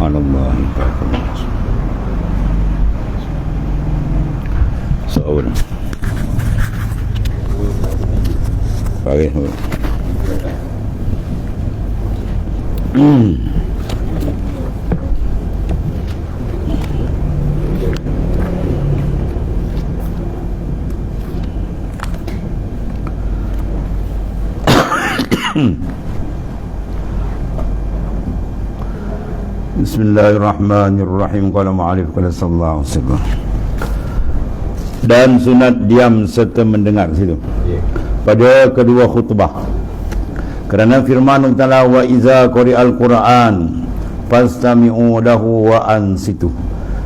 subhanallah seorang baik. Bismillahirrahmanirrahim. Qala mu'alif qala sallallahu alaihi wasallam. Dan sunat diam serta mendengar situ pada kedua khutbah, kerana firman Allah Ta'ala, wa iza quri'al Qur'an fastami'u lahu wa ansitu.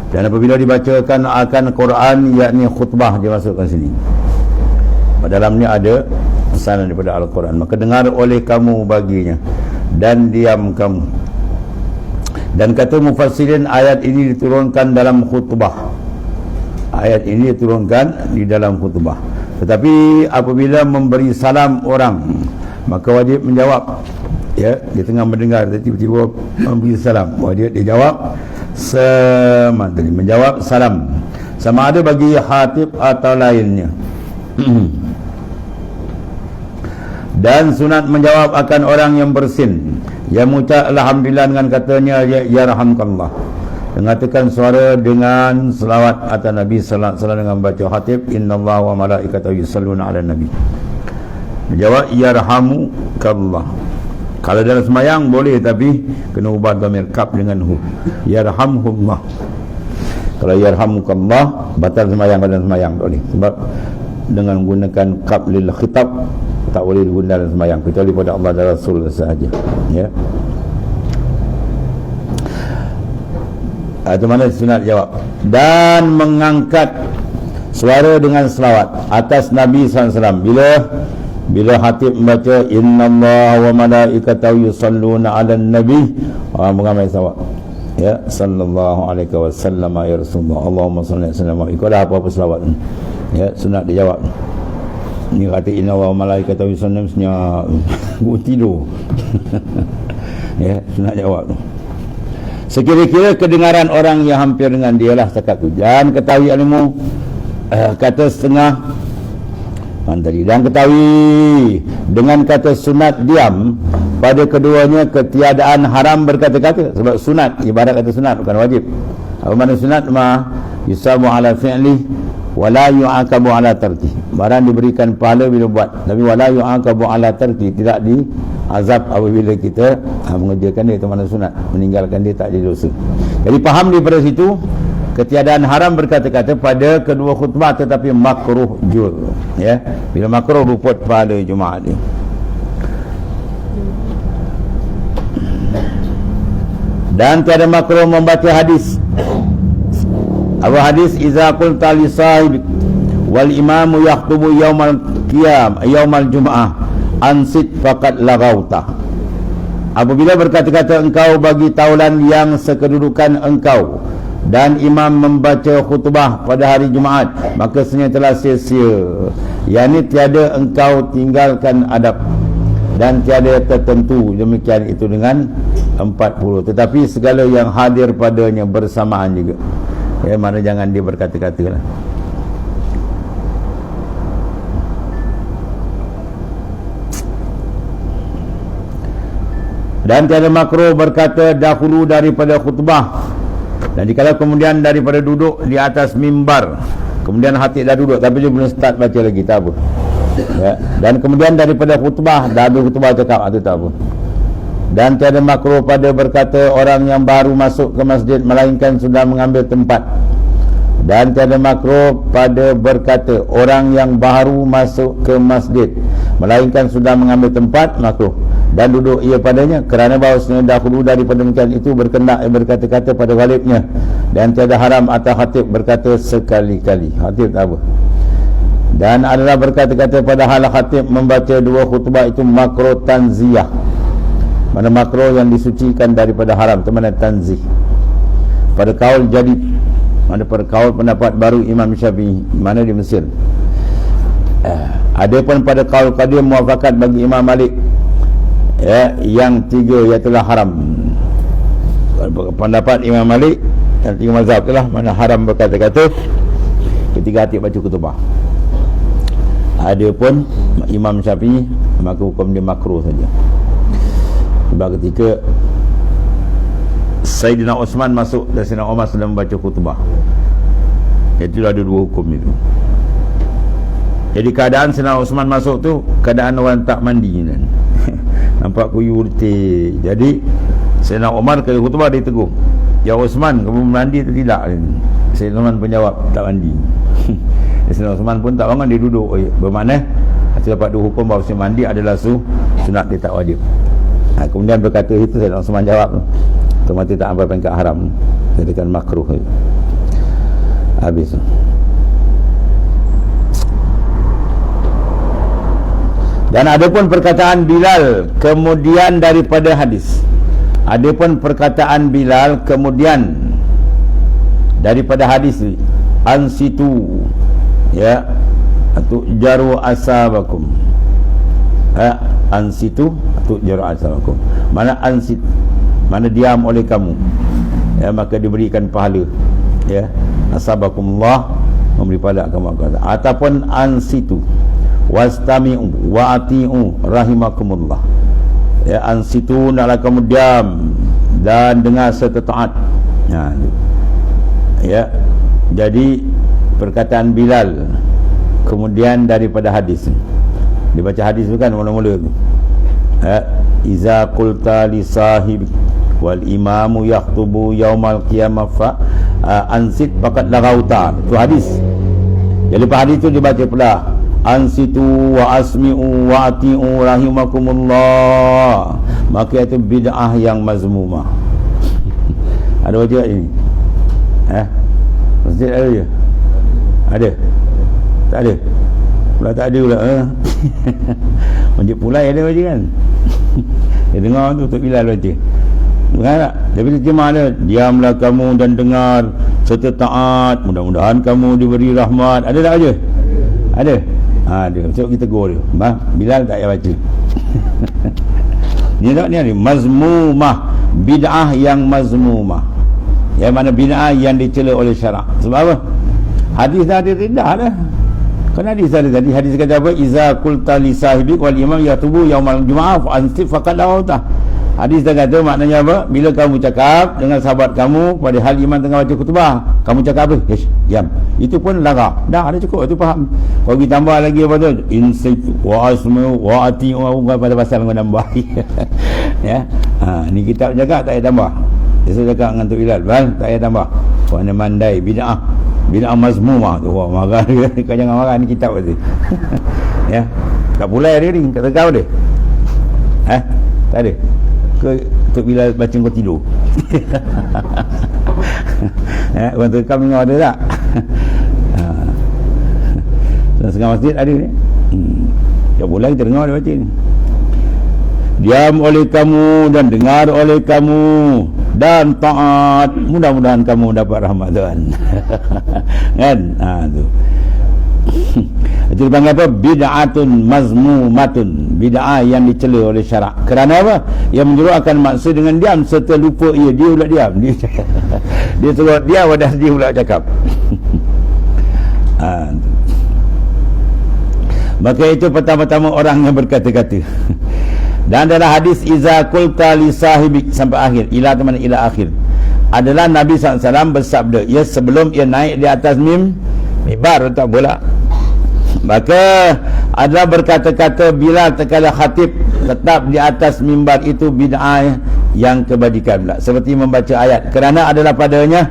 Dan apabila dibacakan akan Quran, yakni khutbah dimasukkan sini, pada dalamnya ada pesanan daripada Al-Quran, maka dengar oleh kamu baginya dan diam kamu. Dan kata mufassirin, ayat ini diturunkan dalam khutbah. Ayat ini diturunkan di dalam khutbah. Tetapi apabila memberi salam orang, maka wajib menjawab. Ya, dia tengah mendengar, tiba-tiba memberi salam, wajib dia jawab semata, menjawab salam, sama ada bagi khatib atau lainnya. Dan sunat menjawab akan orang yang bersin, yang mengucap alhamdulillah dengan katanya ya rahmkallah, mengatakan suara dengan selawat atas Nabi sallallahu alaihi wasallam dengan baca khatib innallaha wa malaikatahu yusalluna 'alan nabi. Menjawab ya rahmukallah. Kalau dalam semayang boleh, tapi kena ubah dhamir kaf dengan hu, yarhamhullah. Kalau yarhamukallah batal semayang, dalam semayang tak boleh, sebab dengan menggunakan kaf lil khitab tak boleh digunakan dalam semayang, kecuali pada Allah dan Rasul sahaja. Ya, itu mana sunat jawab. Dan mengangkat suara dengan selawat atas Nabi SAW bila khatib membaca innallaha wa malaikatahu yusalluna 'alan nabi, orang mengamai selawat, ya, sallallahu alaihi wasallam ya Rasulullah, Allahumma salli alaihi wasallam. Ikut dah apa-apa selawat, ya, sunat dijawab. Ni kata innallaha wa malaikatahu yusalluna, mestinya tidur. Ya, sunat jawab tu. Sekira-kira kedengaran orang yang hampir dengan dia lah setakat tu. Jangan ketahui ilmu kata setengah tadi. Dan ketahui dengan kata sunat diam pada keduanya ketiadaan haram berkata-kata. Sebab sunat, ibarat kata sunat, bukan wajib. Apa makna sunat? Ma yusabu ala fi'li wala yu'aqabu ala tarki. Barang diberikan pahala bila buat, tapi wala yu'aqabu ala tarki, tidak diazab apabila kita mengerjakan dia. Itu makna sunat, meninggalkan dia tak jadi dosa. Jadi faham daripada situ ketiadaan haram berkata-kata pada kedua khutbah, tetapi makruh jur, ya, bila makruh luput pada Jumaat ni. Dan tiada makruh membaca hadis. Apa hadis? Iza qulta li sahibik wal imamu yaktubu yaumal qiyam yaumal jum'ah ansit faqad lagauta. Apabila berkata-kata engkau bagi taulan yang sekedudukan engkau dan imam membaca khutbah pada hari Jumaat, maka sebenarnya telah sia-sia. Yani tiada engkau tinggalkan adab, dan tiada tertentu demikian itu dengan 40, tetapi segala yang hadir padanya bersamaan juga. Ya, mana jangan dia berkata-kata lah. Dan tiada makruh berkata dahulu daripada khutbah. Dan dikala kemudian daripada duduk di atas mimbar, kemudian hati dah duduk tapi dia belum start baca lagi, tak apa, ya. Dan kemudian daripada khutbah, dah habis khutbah cakap, itu tak apa. Dan tiada makruh pada berkata orang yang baru masuk ke masjid melainkan sudah mengambil tempat. Dan tiada makruh pada berkata orang yang baru masuk ke masjid melainkan sudah mengambil tempat, makruh. Dan duduk ia padanya, kerana bahawasanya dahulu daripada demikian itu berkendak berkata-kata pada ghalibnya. Dan tiada haram atas khatib berkata sekali-kali, khatib tak apa. Dan adalah berkata-kata pada hal khatib membaca dua khutbah itu makruh tanziyah. Mana makruh yang disucikan daripada haram, itu mana tanzih. Pada kaul jadi, mana pada kaul pendapat baru Imam Syafi'i, mana di Mesir. Ada pun pada kaul qadim muafakat bagi Imam Malik, ya, yang tiga ialah haram. pendapat Imam Malik dan tiga mazhab itulah mana haram berkata-kata ketika Khatib baca khutbah. Ada pun Imam Syafi'i maka hukum dia makruh saja. Sebab ketika Sayyidina Osman masuk dan Sayyidina Umar sedang membaca khutbah, itu ada dua hukum itu. Jadi keadaan Sayyidina Osman masuk tu keadaan orang tak mandi kan. Nampak kuyu letih. Jadi Sayyidina Umar kali khutbah dia tegur, "Ya Osman, kamu mandi atau tidak?" Sayyidina Osman pun jawab, "Tak mandi." Sayyidina Osman pun tak bangun, dia duduk. Bermakna hasil dapat dua hukum bahawa mandi adalah sunat, dia tak wajib. Kemudian berkata itu Sayyidina Osman jawab, "Otomatis tak sampai peringkat haram, jadikan makruh." Habis. Dan ada pun perkataan Bilal kemudian daripada hadis. Ada pun perkataan Bilal kemudian daripada hadis, "Ansitu ya atau jaru asabakum." Ansitu atau jaru asabakum. Mana ansit, mana diam oleh kamu, ya, maka diberikan pahala, ya. Asabakumullah, memberi pahala kamu. Ataupun ansitu wastami'u wa ati'u rahimakumullah, ya, ansitu naklah kamu diam dan dengar serta taat. Ya, jadi perkataan Bilal kemudian daripada hadis. Dibaca hadis tu kan mula-mula tu, iza qulta li sahib wal imamu yaktubu yaumal qiyamah fa ansit faqad laghauta. Itu hadis. Jadi lepas hadis tu dibaca pula, ansitu wa asmi'u wa ati'u rahimakumullah, maka itu bid'ah yang mazmumah. Ada wajib ini? Masjid ada je? Ada? Tak ada? Pula tak ada pula. Masjid Pulai ada wajib kan? Dia dengar tu Tok Bilal baca. Bukan tak? Tapi terjemah dia, diamlah kamu dan dengar serta taat, mudah-mudahan kamu diberi rahmat. Ada tak aja? Ada? Ada. So kita go dia. Bilal tak payah baca. Ni tak ni mazmumah, bid'ah yang mazmumah. Yang mana bid'ah yang dicela oleh syarak. Sebab apa? Hadis dah ada tidak dah. Kan hadis ada tadi. Hadis kata apa? Iza qulta li sahibik wal imam yatubu yaumal jum'ah fa ansif faqad lawta. Hadis dah kata maknanya apa? Bila kamu cakap dengan sahabat kamu pada hal imam tengah baca khutbah, kamu cakap apa? Diam. Itu pun lara. Dah ada cukup, itu faham. Kalau kita tambah lagi apa tu? Insif wa asmu wa ati'u pada pasal kau nambah. Ya. Ni kitab jaga tak payah tambah. Dia cakap dengan Tok Bilal, tak payah tambah. Kerana mandai bid'ah. Bid'ah mazmumah tu. Wah, marah dia. Kau jangan marah, ni kitab tu. Ya. Tak pulai dia ni, kata kau dia. Tak ada. Ke Tok Bilal baca kau tidur. Orang terekam dengar ada tak? Setengah masjid ada ni. Tak boleh kita dengar dia baca ni. Diam oleh kamu dan dengar oleh kamu dan taat, mudah-mudahan kamu dapat rahmat Tuhan. Kan? Tu. Itu dipanggil apa? Bid'atun mazmumatun, bid'ah yang dicela oleh syarak. Kerana apa? Yang menyeruakan maksud dengan diam serta lupa dia pula diam. Dia suruh dia wadah dia pula cakap. Maka itu pertama-tama orang yang berkata-kata. Dan dalam hadis iza qulta li sahibik sampai akhir, ila teman ila akhir, adalah Nabi SAW bersabda, ya, sebelum ia naik di atas mimbar tak bola, maka adalah berkata-kata bila terkala khatib tetap di atas mimbar itu bid'ah yang kebajikan pula, seperti membaca ayat, kerana adalah padanya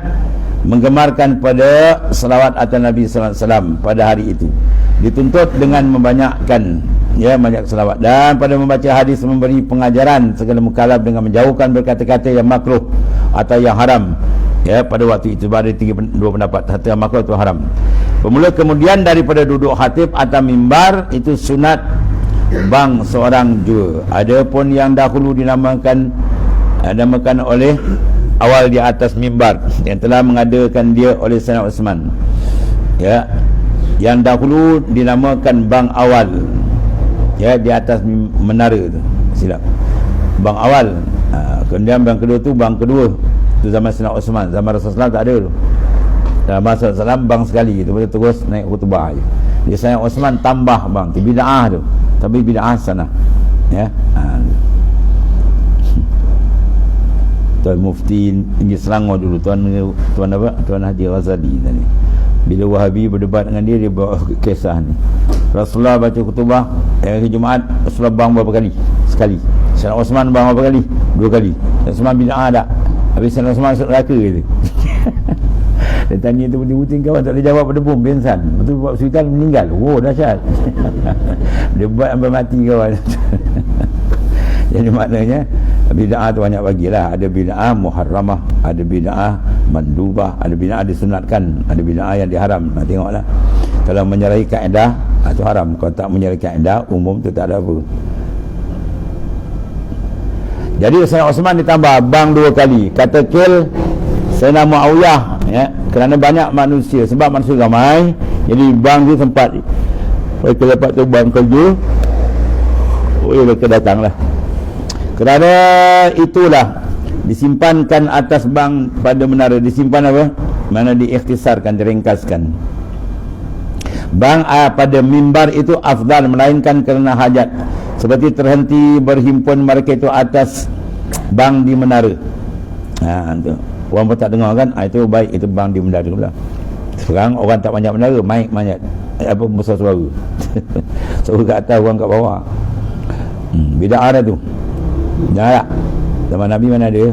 menggemarkan pada selawat atas Nabi SAW pada hari itu, dituntut dengan membanyakkan, ya, banyak selawat, dan pada membaca hadis memberi pengajaran segala mukallaf dengan menjauhkan berkata-kata yang makruh atau yang haram, ya, pada waktu itu. Ada dua pendapat, satu yang makruh atau haram. Pemula kemudian daripada duduk khatib atas mimbar itu sunat bang seorang jua. Ada pun yang dahulu dinamakan oleh awal di atas mimbar yang telah mengadakan dia oleh Sayyidina Uthman, ya, yang dahulu dinamakan bang awal, ya, di atas menara tu, silap, bang awal. Kemudian bang kedua tu bang kedua, Itu zaman Sayyidina Osman. Zaman Rasulullah tak ada tu. Dalam masa Rasulullah bang sekali tu, terus naik khutbah je. Dia Sayyidina Osman tambah bang tu bid'ah tu, tapi bid'ah sana. Ya. Tuan Mufti Tinggi Selangor dulu, Tuan apa? Tuan Haji Ghazali tadi. Bila Wahabi berdebat dengan dia bawa kisah ni. Rasulullah baca khutbah hari Jumaat, Rasulullah bang berapa kali? Sekali. Sayyidina Osman bang berapa kali? 2 kali. Sayyidina Osman bid'ah tak? Habis Sayyidina Osman masuk neraka gitu. Dia tanya tu putih-putih kawan, tak boleh jawab pada bom pingsan. Betul buat hospital meninggal. Oh dahsyat. Dia buat sampai mati kawan. Jadi maknanya bid'ah tu banyak bagilah. Ada bid'ah muharramah, ada bid'ah mandubah, ada bid'ah disunatkan, ada bid'ah yang diharam. Tengoklah. Kalau menyalahi kaedah itu haram. Kalau tak menyalahi kaedah umum tu tak ada apa. Jadi Sayyidina Osman ditambah bang 2 kali. Kata kil Sayyidina Muawiyah, ya, kerana banyak manusia, sebab manusia ramai, jadi bang tu sempat mereka dapat tu bang kerja. Mereka datanglah. Kerana itulah disimpankan atas bang pada menara. Disimpan apa? Mana diikhtisarkan, diringkaskan. Bang pada mimbar itu afdal, melainkan kerana hajat. Seperti terhenti berhimpun mereka itu atas bang di menara. Tu. Orang pun tak dengar kan? Itu baik, itu bang di menara pula. Sekarang orang tak banyak menara, mic banyak. Apa besar suara. Suara kat atas, orang kat bawah. Bid'ah dah tu. Jangan tak? Zaman Nabi mana ada?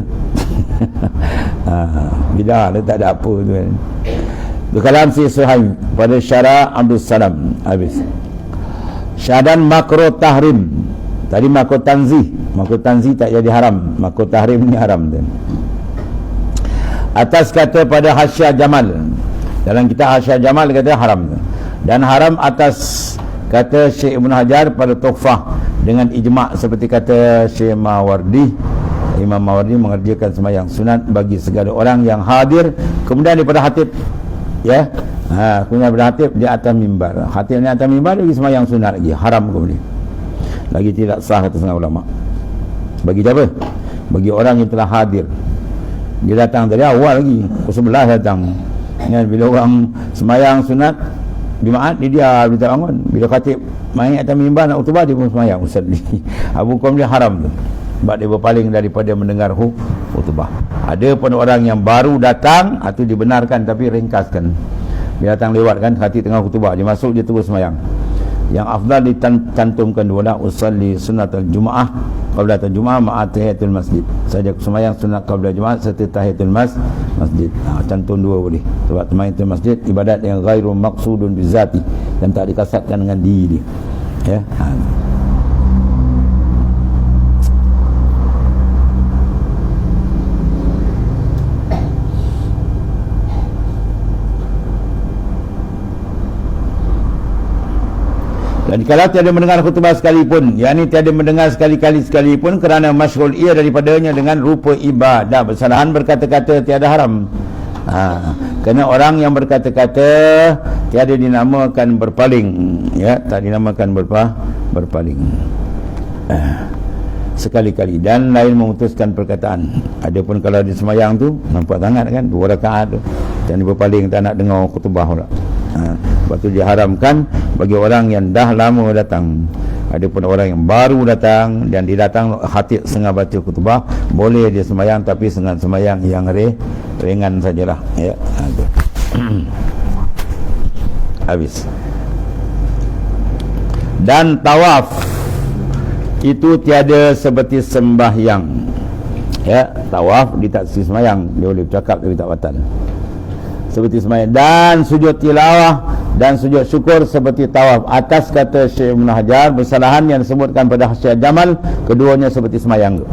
Bid'ah dia tak ada apa tu kan. Itu kalam si Suhaim pada Syara Abdul Salam. Habis. Syahadan makruh tahrim. Tadi makruh tanzih. Makruh tanzih tak jadi haram. Makruh tahrim ni haram tu. Atas kata pada Hasyiah Jamal. Dalam kitab Hasyiah Jamal kata haram tu. Dan haram atas kata Syekh Ibn Hajar pada Tuhfah dengan ijma' seperti kata Syekh Mawardi. Imam Mawardi mengerjakan sembahyang sunat bagi segala orang yang hadir. Kemudian daripada khatib, ya, kemudian daripada khatib di atas mimbar. Khatib di atas mimbar bagi sembahyang sunat lagi, haram kemudian. Lagi tidak sah kata setengah ulama. Bagi siapa? Bagi orang yang telah hadir. Dia datang dari awal lagi, pukul 11 datang. Bila orang sembahyang sunat Jumaat dia tak bangun. Bila khatib main atas mimbar nak khutbah, dia pun sembahyang usalli. Hukum dia haram tu. Sebab dia berpaling daripada mendengar khutbah. Ada pun orang yang baru datang, itu dibenarkan tapi ringkaskan. Dia datang lewat kan, khatib tengah khutbah, dia masuk, dia terus sembahyang. Yang afdal dicantumkan dua, usalli sunnatul jumaah qabla al-jum'ah ma'a tahiyatul masjid. Saja sembahyang sunat qabla jumaah serta tahiyatul masjid. Cantum 2 boleh. Sebab tahiyatul masjid ibadat yang ghairu maqsudun bizati, dan tak dikasatkan dengan diri dia. Ya. Dan kalau tiada mendengar khutbah sekalipun, yakni tiada mendengar sekali-kali sekalipun, kerana masyghul ia daripadanya dengan rupa ibadah, bersalahan berkata-kata tiada haram. Kerana orang yang berkata-kata tiada dinamakan berpaling, ya, tak dinamakan berpaling. Sekali-kali dan lain memutuskan perkataan. Adapun kalau di sembahyang tu nampak sangat kan 2 rakaat tu, dan dia berpaling, tak nak dengar khutbah pula. Sebab tu diharamkan bagi orang yang dah lama datang. Adapun orang yang baru datang dan dia datang khatib setengah baca khutbah, boleh dia sembahyang, tapi sembahyang yang ringan sajalah, ya. Habis. Dan tawaf itu tiada seperti sembahyang, ya. Tawaf dia tak seperti sembahyang, dia boleh bercakap tapi tak batal seperti sembahyang. Dan sujud tilawah dan sujud syukur seperti tawaf. Atas kata Syekh Ibn Hajar, bersalahan yang disebutkan pada Hasyiah Jamal, keduanya seperti sembahyang.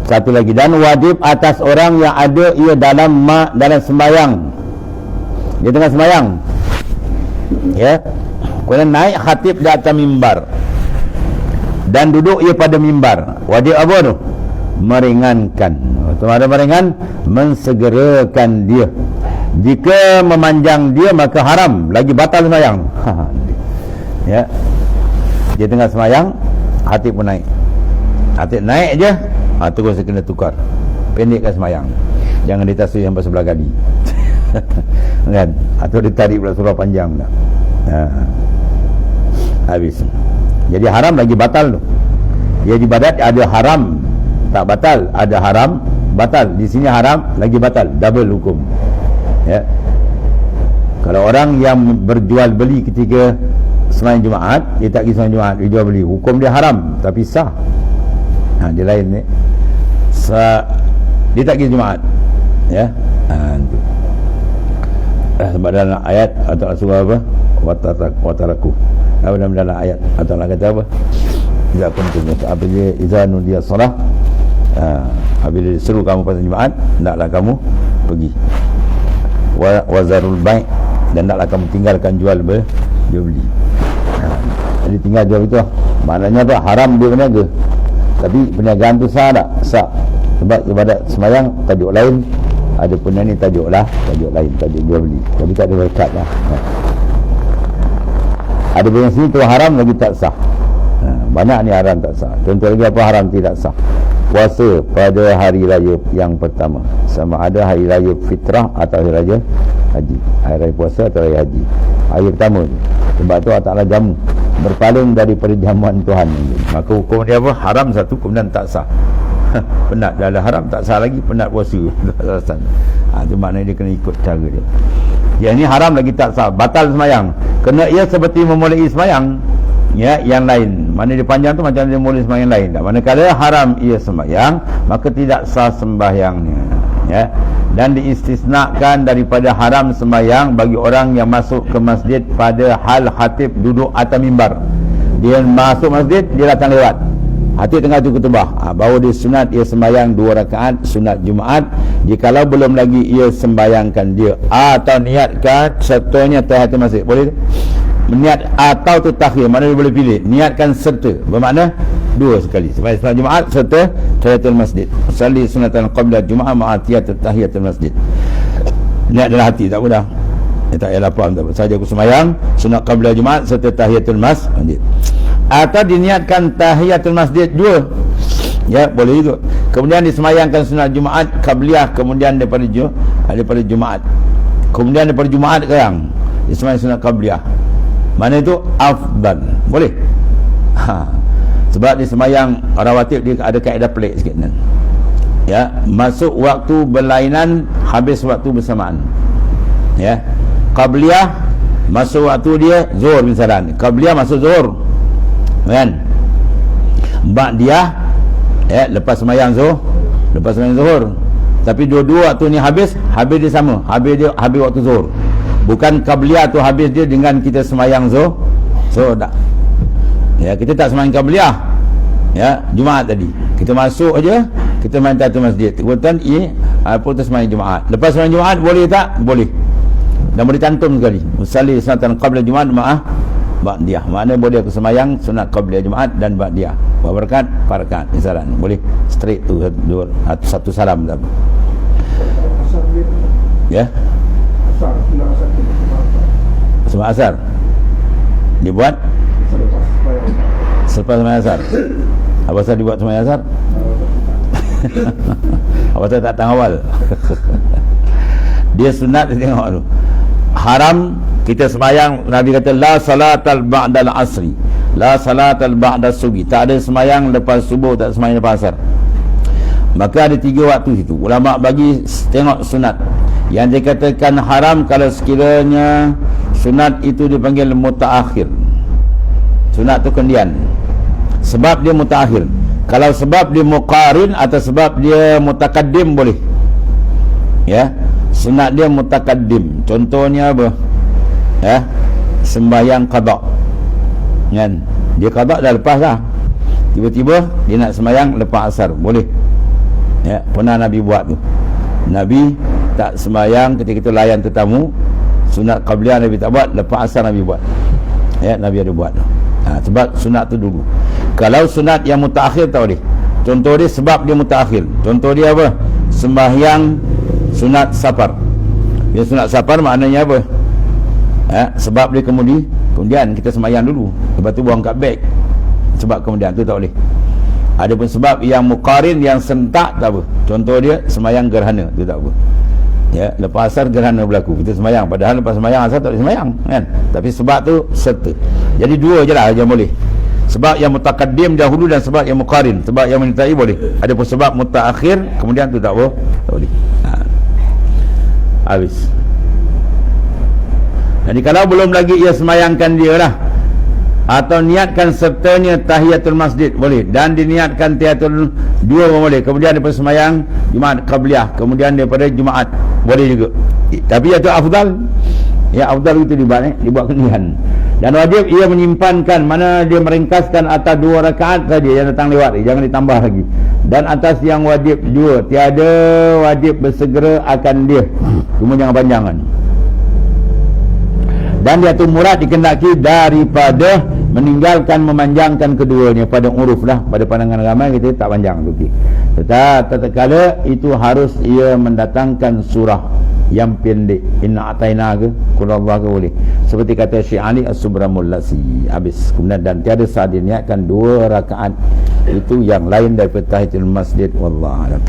Satu lagi, dan wajib atas orang yang ada ia dalam sembahyang. Dia tengah sembahyang, ya, kemudian naik khatib di atas mimbar dan duduk ia pada mimbar. Wajib apa tu? Meringankan. Waktu ada meringan, mensegerakan dia Jika memanjang dia maka haram, lagi batal semayang. Ya, dia tengah semayang, khatib pun naik. Khatib naik je, terus dia kena tukar, pendekkan semayang. Jangan ditasbih sampai sebelah kali. Kan? Atau ditarik pula surah panjang dah. Habis. Jadi haram lagi batal tu. Dia ibadat ada haram tak batal, ada haram batal. Di sini haram lagi batal, double hukum. Ya. Kalau orang yang berjual beli ketika sembahyang Jumaat, dia tak pergi sembahyang Jumaat, dia jual beli, hukum dia haram tapi sah. Dia lain ni. Dia tak pergi Jumaat. Ya. Sebab dalam ayat atau surah apa? Wataraku. Dalam ayat atau Allah kata apa? Tidak penting. Apabila izanu dia salah, apabila disuruh kamu pada Jumaat, hendaklah kamu pergi. Wazarul bai', dan hendaklah kamu tinggalkan jual beli. Jadi tinggal jual itu maknanya apa? Haram dia berniaga. Tapi perniagaan tu sah tak? Sah. Sebab ibadat semayang tajuk lain, ada pun ni tajuk lain, tajuk jual beli. Tapi tak ada berkat lah. Ada pun sini tu haram lagi tak sah. Banyak ni haram tak sah. Contoh lagi apa haram tidak sah? Puasa pada hari raya yang pertama, sama ada hari raya fitrah atau hari raya haji. Hari raya puasa atau hari haji, hari pertama tu. Sebab tu Allah Ta'ala jamu, berpaling daripada jamuan Tuhan. Maka hukum dia apa? Haram satu, kemudian tak sah. Penat dah lah haram, tak sah lagi, penat puasa. Itu maknanya dia kena ikut cara dia. Yang ni haram lagi tak sah, batal semayang. Kena ia seperti memulai semayang. Ya, yang lain. Mana dia panjang tu macam dia mulai sembahyang lain. Manakala haram ia sembahyang, maka tidak sah sembahyangnya. Ya. Dan diistisnakan daripada haram sembahyang bagi orang yang masuk ke masjid pada hal khatib duduk atas mimbar. Dia masuk masjid, dia datang lewat. Khatib tengah tu khutbah. Baru dia sunat ia sembahyang 2 rakaat sunat Jumaat. Jikalau belum lagi ia sembahyangkan dia atau niatkan sertanya tahiyatul masjid. Boleh tu? Niat atau tu takhir, mana dia boleh pilih. Niatkan serta, bermakna 2 sekali. Sembahyang sunat Jumaat serta tahiyatul masjid. Salli sunatan qabla Jumaat ma'atiyatul tahiyatul masjid. Niat dalam hati, tak mudah. Tak payah faham tak apa. Saja aku sembahyang sunat qabla Jumaat serta tahiyatul masjid. Atau diniatkan tahiyatul masjid 2. Ya, boleh juga. Kemudian disemayangkan sunat Jumaat qabliyah, kemudian daripada Jumaat. Kemudian daripada Jumaat sekarang disemayang sunat qabliyah. Mana itu afdal, boleh. Sebab di semayang rawatib dia ada kaedah pelik sikit kan. Ya, masuk waktu berlainan, habis waktu bersamaan. Ya, qabliyah masuk waktu dia zuhur misalnya, qabliyah masuk zuhur, kan. Ba'diyah ya, lepas semayang zuhur. Tapi dua-dua waktu ni habis dia sama, habis waktu zuhur. Bukan qabliyah tu habis dia dengan kita semayang zuhur. So tak. Ya, kita tak semayang qabliyah. Ya, Jumaat tadi. Kita masuk aja, kita main tahiyatul masjid. Kemudian putus semayang Jumaat. Lepas semayang Jumaat boleh tak? Boleh. Dan boleh cantum sekali. Usalli sunatan qabla Jumaat ba'diyah. Maknanya boleh aku semayang sunat qabla Jumaat dan ba'diyah. Berapa rakaat? 4 rakaat. Misalan. Boleh straight tu satu salam tak? Ya. Selepas asar dibuat selepas sembahyang asar. Apa pasal dibuat sembahyang asar? Apa pasal tak tengok awal? Dia sunat, dia tengok tu. Haram kita sembahyang, Nabi kata la salatal ba'dal asri, la salatal ba'das subuh. Tak ada sembahyang lepas subuh, tak sembahyang lepas asar. Maka ada 3 waktu situ. Ulama bagi tengok sunat. Yang dikatakan haram kalau sekiranya sunat itu dipanggil mutaakhir. Sunat tu kendian. Sebab dia mutaakhir. Kalau sebab dia muqarin atau sebab dia mutakaddim boleh. Ya. Sunat dia mutakaddim. Contohnya apa? Ya. Sembahyang qada. Kan? Dia qada dah lepas dah. Tiba-tiba dia nak sembahyang lepas asar. Boleh. Ya, pernah Nabi buat tu. Nabi tak sembahyang ketika itu layan tetamu. Sunat qabliyah Nabi tak buat, lepas asar Nabi buat. Ya, Nabi ada buat. Sebab sunat tu dulu. Kalau sunat yang mutaakhir tak boleh. Contoh dia sebab dia mutaakhir. Contoh dia apa? Sembahyang sunat safar. Bila sunat safar maknanya apa? Sebab dia kemudian kita semayang dulu, lepas tu buang kat beg. Sebab kemudian tu tak boleh. Ada pun sebab yang muqarin, yang sentak, tak apa. Contoh dia semayang gerhana, tu tak apa. Ya, lepas asar gerhana berlaku, kita semayang, padahal lepas semayang asar tak boleh semayang kan. Tapi sebab tu serta. Jadi dua je lah yang boleh. Sebab yang mutakaddim dahulu dan sebab yang muqarin. Sebab yang menyertai boleh. Ada pun sebab mutaakhir, kemudian tu tak apa, tak boleh. Habis. Jadi kalau belum lagi ia semayangkan dia lah, atau niatkan sertanya tahiyatul masjid boleh, dan diniatkan tahiyatul dua pun boleh, kemudian daripada semayang Jumaat qabliyah, kemudian daripada Jumaat boleh juga. Tapi itu afdal, ya afdal itu dibuat kendihan. Dan wajib ia menyimpankan, mana dia meringkaskan atas 2 rakaat saja yang datang lewat, jangan ditambah lagi. Dan atas yang wajib juga, tiada wajib bersegera akan dia, cuma jangan panjangan. Dan dia tu murad dikendaki daripada meninggalkan memanjangkan keduanya, pada uruf lah, pada pandangan ramai kita tak panjang tu. Tatkala itu harus ia mendatangkan surah yang pendek, inna ataina ke qul Allah ke boleh, seperti kata Syekh Ali As-Subramul Lasi. Habis. Kemudian dan tiada sah diniatkan 2 rakaat itu yang lain daripada tahiyatul masjid, wallahu a'lam.